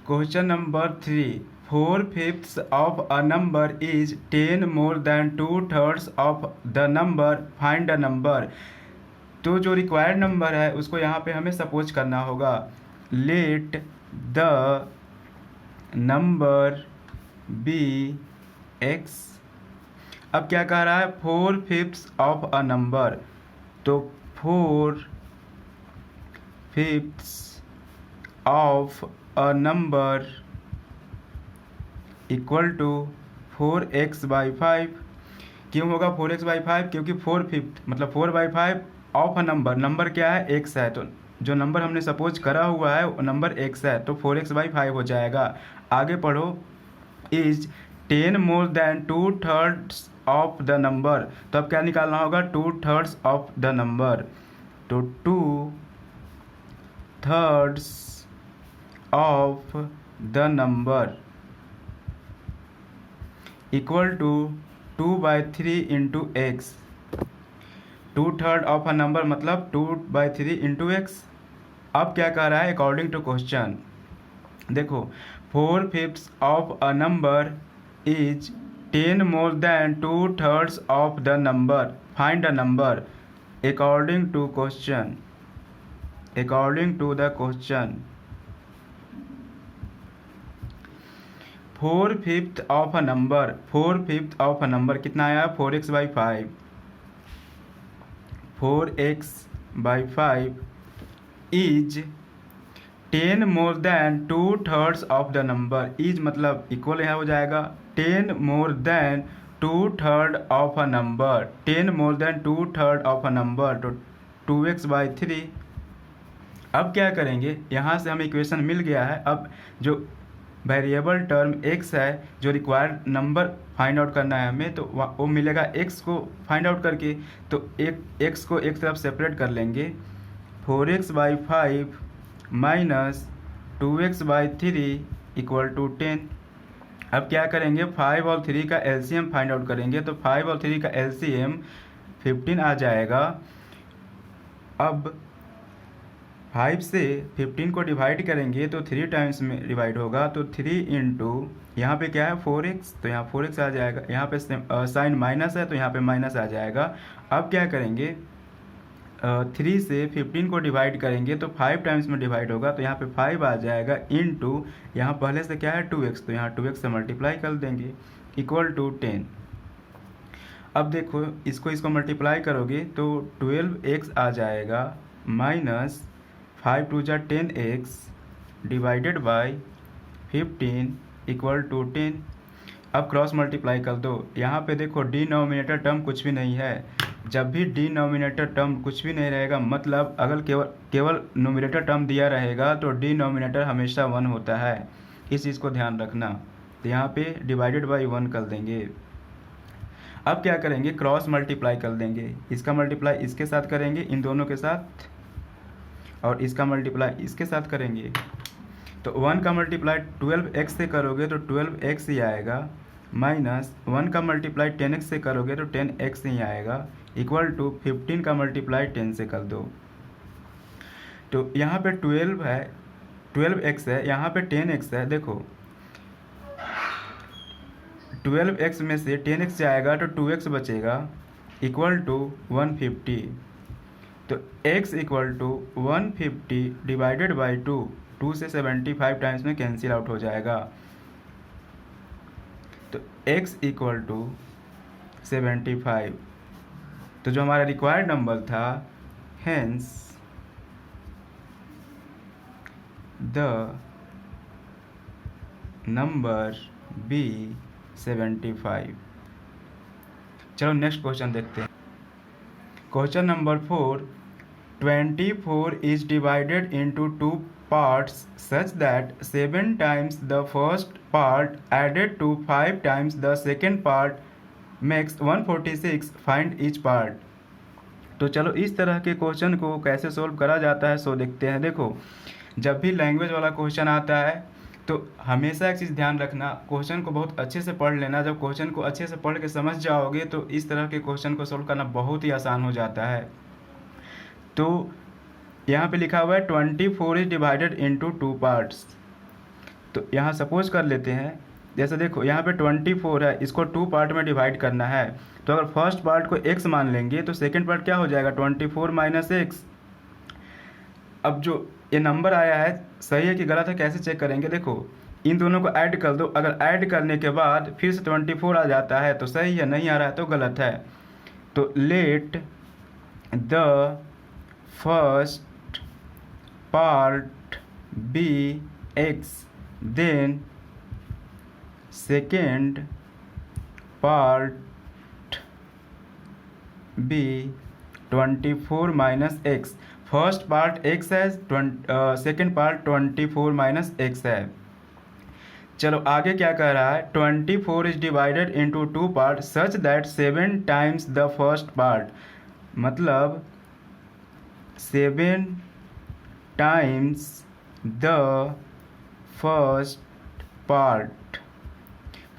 Question number 3, 4/5 of a number is 10 more than 2/3 of the number, find the number। तो जो required number है उसको यहाँ पे हमें सपोज करना होगा। Let the number be x. अब क्या कह रहा है, 4/5 ऑफ अ नंबर, तो 4/5 of a number equal to 4x/5। क्यों होगा 4x/5? क्योंकि 4/5 मतलब 4/5 ऑफ अ नंबर क्या है, x है, तो जो नंबर हमने सपोज करा हुआ है वो नंबर x है, तो 4x/5 हो जाएगा। आगे पढ़ो, is 10 more than 2/3 of the number. तो अब क्या निकालना होगा, 2/3 ऑफ द नंबर, तो 2/3 of the number equal to 2/3 into x. 2/3 of a number मतलब 2/3 इंटू एक्स। अब क्या कह रहा है, अकॉर्डिंग टू क्वेश्चन, देखो 4/5 of a number is 10 more than 2/3 of the number, find the number. According to question, according to the question 4/5 of a number, 4/5 of a number कितना आया, 4x/5, 4x/5 is 10 more than 2/3 of the number. Is मतलब equal यहाँ हो जाएगा 10 more than 2/3 of a number, 10 more than 2/3 of a number, तो 2x/3। अब क्या करेंगे, यहाँ से हमें इक्वेशन मिल गया है। अब जो वेरिएबल टर्म x है, जो रिक्वायर्ड नंबर फाइंड आउट करना है हमें, तो वो मिलेगा x को फाइंड आउट करके, तो एक x को एक तरफ सेपरेट कर लेंगे। 4x/5 minus 2x/3 equal to 10। अब क्या करेंगे, 5 और 3 का एलसीएम फाइंड आउट करेंगे, तो 5 और 3 का एलसीएम 15 आ जाएगा। अब 5 से 15 को डिवाइड करेंगे तो 3 टाइम्स में डिवाइड होगा, तो 3 इंटू यहाँ पे क्या है 4x, तो यहाँ 4x आ जाएगा। यहाँ पे साइन माइनस है तो यहाँ पे माइनस आ जाएगा। अब क्या करेंगे, 3 से 15 को डिवाइड करेंगे तो 5 टाइम्स में डिवाइड होगा, तो यहाँ पे 5 आ जाएगा इंटू यहाँ पहले से क्या है 2x, तो यहाँ 2x से मल्टीप्लाई कर देंगे इक्वल टू 10। अब देखो इसको मल्टीप्लाई करोगे तो 12x आ जाएगा माइनस 5 2 जा 10x divided by 15 equal to 10। अब क्रॉस मल्टीप्लाई कर दो। यहाँ पे देखो डिनोमिनेटर टर्म कुछ भी नहीं है। जब भी डिनोमिनेटर टर्म कुछ भी नहीं रहेगा, मतलब अगर केवल नोमिनेटर टर्म दिया रहेगा तो डिनोमिनेटर हमेशा 1 होता है, इस चीज़ को ध्यान रखना। तो यहाँ पे डिवाइडेड बाई 1 कर देंगे। अब क्या करेंगे, क्रॉस मल्टीप्लाई कर देंगे। इसका मल्टीप्लाई इसके साथ करेंगे, इन दोनों के साथ, और इसका मल्टीप्लाई इसके साथ करेंगे। तो 1 का मल्टीप्लाई 12x से करोगे तो 12x ही आएगा, माइनस 1 का मल्टीप्लाई 10x से करोगे तो 10x ही आएगा, इक्वल टू 15 का मल्टीप्लाई 10 से कर दो। तो यहाँ पे 12 है, 12x है, यहाँ पे 10x है। देखो 12x में से 10x जाएगा तो 2x बचेगा, इक्वल टू 150। तो x equal to 150 divided by 2, 2 से 75 टाइम्स में कैंसिल आउट हो जाएगा, तो x इक्वल टू 75। तो जो हमारा रिक्वायर्ड नंबर था, हेंस द नंबर बी 75। चलो नेक्स्ट क्वेश्चन देखते हैं। Question number 4, 24 is divided into 2 parts such that 7 times the first part added to 5 times the second part makes 146, find each part। तो चलो इस तरह के क्वेश्चन को कैसे सोल्व करा जाता है सो देखते हैं। देखो जब भी लैंग्वेज वाला क्वेश्चन आता है तो हमेशा एक चीज़ ध्यान रखना, क्वेश्चन को बहुत अच्छे से पढ़ लेना। जब क्वेश्चन को अच्छे से पढ़ के समझ जाओगे तो इस तरह के क्वेश्चन को सोल्व करना बहुत ही आसान हो जाता है। तो यहाँ पे लिखा हुआ है 24 इज डिवाइडेड इनटू 2 पार्ट्स। तो यहाँ सपोज कर लेते हैं, जैसे देखो यहाँ पे 24 है, इसको 2 पार्ट में डिवाइड करना है। तो अगर फर्स्ट पार्ट को x मान लेंगे तो सेकेंड पार्ट क्या हो जाएगा, 24 माइनस एक्स। अब जो ये नंबर आया है सही है कि गलत है, कैसे चेक करेंगे, देखो इन दोनों को ऐड कर दो, अगर ऐड करने के बाद फिर से 24 आ जाता है तो सही है, नहीं आ रहा है तो गलत है। तो let the first part be x, then second part be 24 minus x. First part x है, सेकेंड पार्ट 24 माइनस एक्स है। चलो आगे क्या कह रहा है, 24 is divided into 2 part such that 7 times the first part, मतलब 7 times the first part.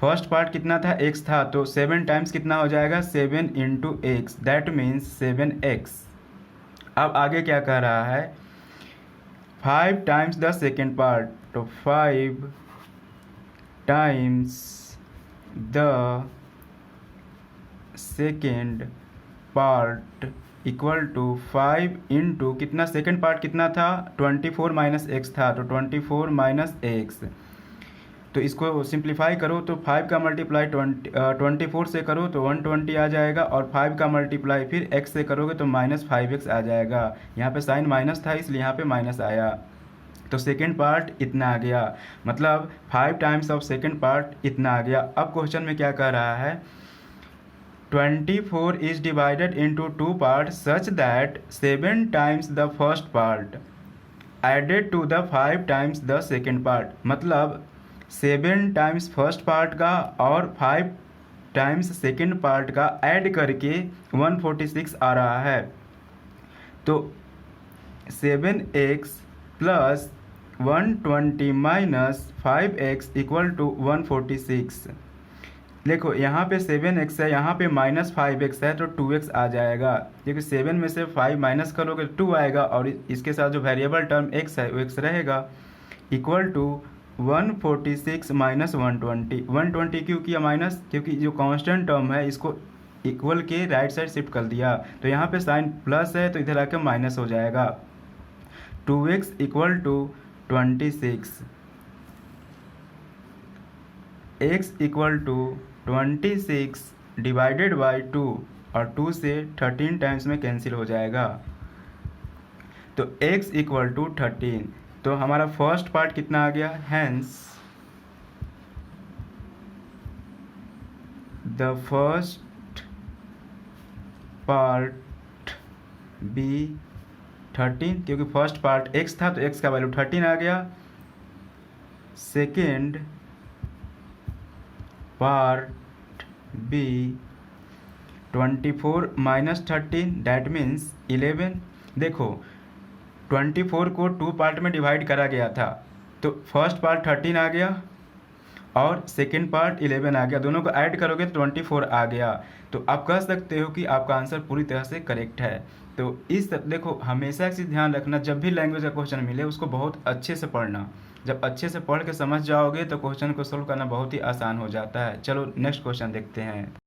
First part कितना था, x था, तो 7 टाइम्स कितना हो जाएगा, 7 into x, that means 7x। अब आगे क्या कह रहा है, 5 टाइम्स द सेकेंड पार्ट, तो 5 times the second part equal to 5 into कितना, सेकेंड पार्ट कितना था, 24 माइनस एक्स था, तो 24 माइनस एक्स। तो इसको सिंप्लीफाई करो तो 5 का मल्टीप्लाई 24 से करो तो 120 आ जाएगा, और 5 का मल्टीप्लाई फिर x से करोगे तो -5x आ जाएगा। यहाँ पे साइन माइनस था इसलिए यहाँ पे माइनस आया, तो सेकेंड पार्ट इतना आ गया, मतलब 5 टाइम्स ऑफ सेकेंड पार्ट इतना आ गया। अब क्वेश्चन में क्या कह रहा है, 24 is divided into 2 part such that 7 times the first part added to the 5 times the second part, मतलब 7 टाइम्स फर्स्ट पार्ट का और 5 टाइम्स सेकेंड पार्ट का ऐड करके 146 आ रहा है। तो 7x plus 120 minus 5x equal to 146। देखो यहाँ पे 7x है, यहाँ पे -5x है, तो 2x आ जाएगा, क्योंकि 7 में से 5 माइनस करोगे 2 आएगा, और इसके साथ जो वेरिएबल टर्म x है वो x रहेगा, इक्वल टू 146 माइनस 120। 120 क्यों किया माइनस, क्योंकि जो कांस्टेंट टर्म है इसको इक्वल के राइट साइड शिफ्ट कर दिया, तो यहाँ पे साइन प्लस है तो इधर आके माइनस हो जाएगा। 2x equal to 26, x equal to 26 divided by 2, और 2 से 13 टाइम्स में कैंसिल हो जाएगा, तो x इक्वल टू 13। तो हमारा फर्स्ट पार्ट कितना आ गया, hence the first part be 13, क्योंकि फर्स्ट पार्ट x था तो x का वैल्यू 13 आ गया। Second part be 24 minus 13, that means 11। देखो 24 को 2 पार्ट में डिवाइड करा गया था, तो फर्स्ट पार्ट 13 आ गया और सेकेंड पार्ट 11 आ गया, दोनों को ऐड करोगे तो 24 आ गया। तो आप कह सकते हो कि आपका आंसर पूरी तरह से करेक्ट है। तो इस देखो हमेशा एक चीज़ ध्यान रखना, जब भी लैंग्वेज का क्वेश्चन मिले उसको बहुत अच्छे से पढ़ना, जब अच्छे से पढ़ के समझ जाओगे तो क्वेश्चन को सोल्व करना बहुत ही आसान हो जाता है। चलो नेक्स्ट क्वेश्चन देखते हैं।